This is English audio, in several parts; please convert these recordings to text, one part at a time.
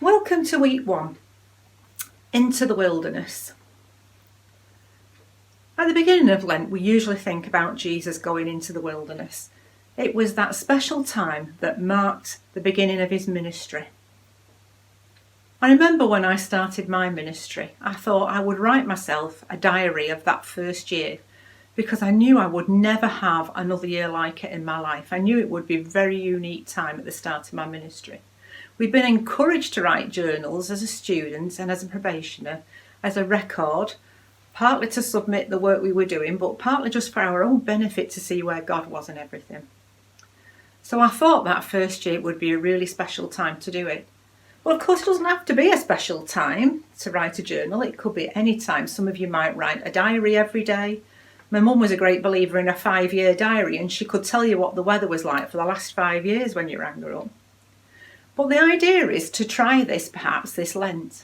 Welcome to week 1, into the wilderness. At the beginning of Lent, we usually think about Jesus going into the wilderness. It was that special time that marked the beginning of his ministry. I remember when I started my ministry, I thought I would write myself a diary of that first year because I knew I would never have another year like it in my life. I knew it would be a very unique time at the start of my ministry. We've been encouraged to write journals as a student and as a probationer, as a record, partly to submit the work we were doing, but partly just for our own benefit to see where God was and everything. So I thought that first year would be a really special time to do it. Well, of course, it doesn't have to be a special time to write a journal. It could be any time. Some of you might write a diary every day. My mum was a great believer in a 5-year diary, and she could tell you what the weather was like for the last 5 years when you rang her up. But the idea is to try this perhaps this Lent.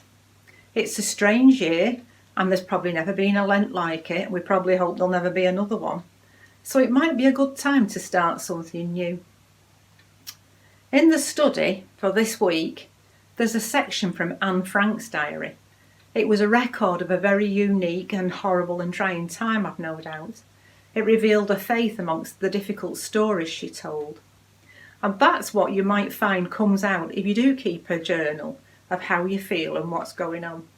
It's a strange year and there's probably never been a Lent like it. We probably hope there'll never be another one. So it might be a good time to start something new. In the study for this week, there's a section from Anne Frank's diary. It was a record of a very unique and horrible and trying time, I've no doubt. It revealed a faith amongst the difficult stories she told. And that's what you might find comes out if you do keep a journal of how you feel and what's going on.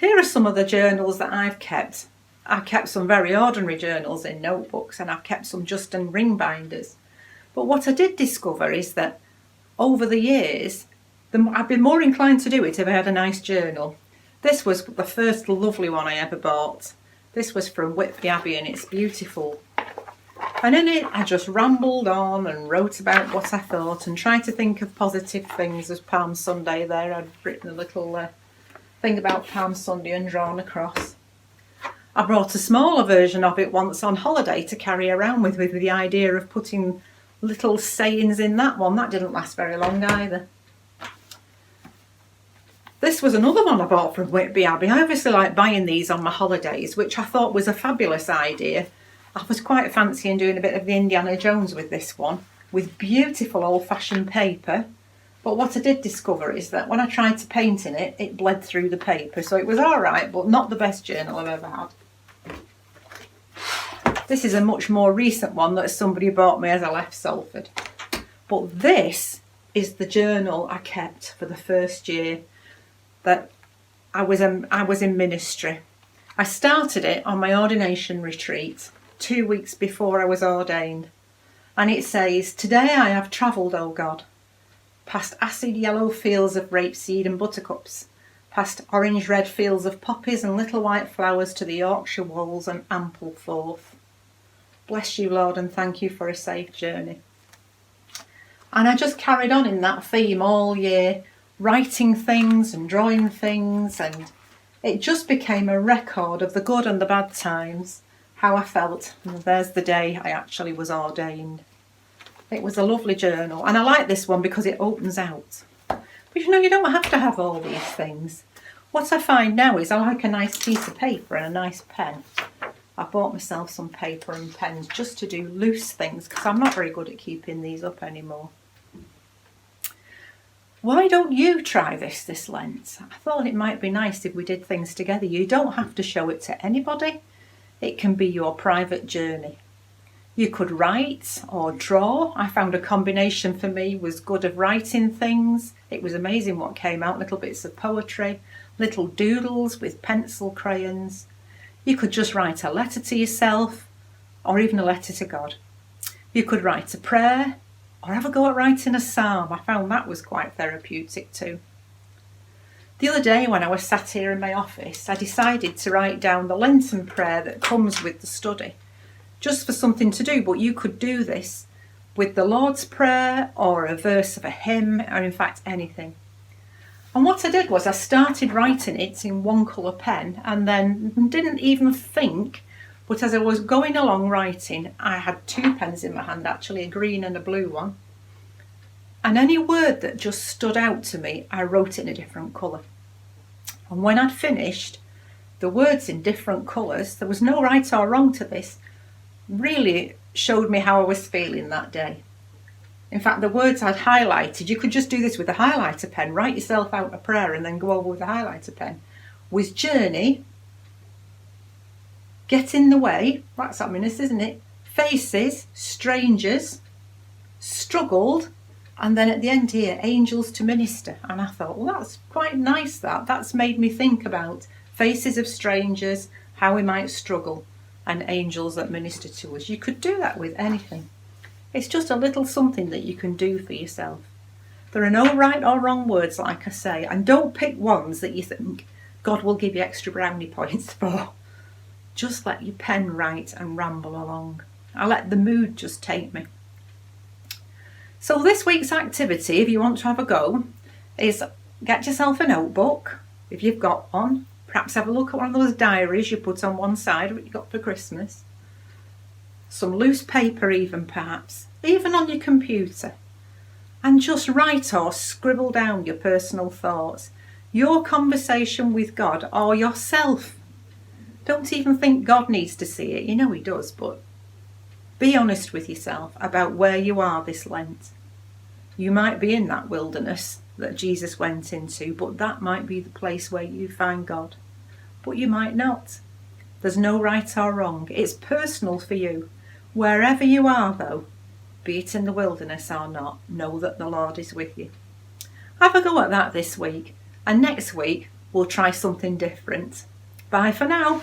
Here are some of the journals that I've kept. I've kept some very ordinary journals in notebooks, and I've kept some just in ring binders. But what I did discover is that over the years, I've been more inclined to do it if I had a nice journal. This was the first lovely one I ever bought. This was from Whitby Abbey, and it's beautiful. And in it, I just rambled on and wrote about what I thought and tried to think of positive things. As Palm Sunday there, I'd written a little thing about Palm Sunday and drawn a cross. I brought a smaller version of it once on holiday to carry around with the idea of putting little sayings in that one. That didn't last very long either. This was another one I bought from Whitby Abbey. I obviously like buying these on my holidays, which I thought was a fabulous idea. I was quite fancying doing a bit of the Indiana Jones with this one, with beautiful old-fashioned paper. But what I did discover is that when I tried to paint in it, it bled through the paper. So it was all right, but not the best journal I've ever had. This is a much more recent one that somebody bought me as I left Salford. But this is the journal I kept for the first year that I was in ministry. I started it on my ordination retreat 2 weeks before I was ordained. And it says, "Today I have travelled, O God, past acid yellow fields of rapeseed and buttercups, past orange red fields of poppies and little white flowers to the Yorkshire wolds and ample forth. Bless you, Lord, and thank you for a safe journey." And I just carried on in that theme all year, writing things and drawing things, and it just became a record of the good and the bad times, how I felt. And there's the day I actually was ordained. It was a lovely journal, and I like this one because it opens out. But you know, you don't have to have all these things. What I find now is I like a nice piece of paper and a nice pen. I bought myself some paper and pens just to do loose things because I'm not very good at keeping these up anymore. Why don't you try this Lent? I thought it might be nice if we did things together. You don't have to show it to anybody. It can be your private journey. You could write or draw. I found a combination for me was good of writing things. It was amazing what came out, little bits of poetry, little doodles with pencil crayons. You could just write a letter to yourself or even a letter to God. You could write a prayer or have a go at writing a psalm. I found that was quite therapeutic too. The other day when I was sat here in my office, I decided to write down the Lenten prayer that comes with the study, just for something to do, but you could do this with the Lord's Prayer or a verse of a hymn, or in fact anything. And what I did was I started writing it in one colour pen and then didn't even think, but as I was going along writing, I had 2 pens in my hand actually, a green and a blue one. And any word that just stood out to me, I wrote in a different colour. And when I'd finished, the words in different colours, there was no right or wrong to this, really showed me how I was feeling that day. In fact, the words I'd highlighted, you could just do this with a highlighter pen, write yourself out a prayer and then go over with a highlighter pen, was journey, get in the way, that's ominous, isn't it? Faces, strangers, struggled, and then at the end here, angels to minister. And I thought, well, that's quite nice, that's made me think about faces of strangers, how we might struggle, and angels that minister to us. You could do that with anything. It's just a little something that you can do for yourself. There are no right or wrong words, like I say, and don't pick ones that you think God will give you extra brownie points for. Just let your pen write and ramble along. I let the mood just take me. So this week's activity, if you want to have a go, is get yourself a notebook, if you've got one. Perhaps have a look at one of those diaries you put on one side of what you got for Christmas. Some loose paper even perhaps, even on your computer. And just write or scribble down your personal thoughts, your conversation with God or yourself. Don't even think God needs to see it, you know he does, but be honest with yourself about where you are this Lent. You might be in that wilderness that Jesus went into, but that might be the place where you find God. But you might not. There's no right or wrong. It's personal for you. Wherever you are though, be it in the wilderness or not, know that the Lord is with you. Have a go at that this week, and next week we'll try something different. Bye for now.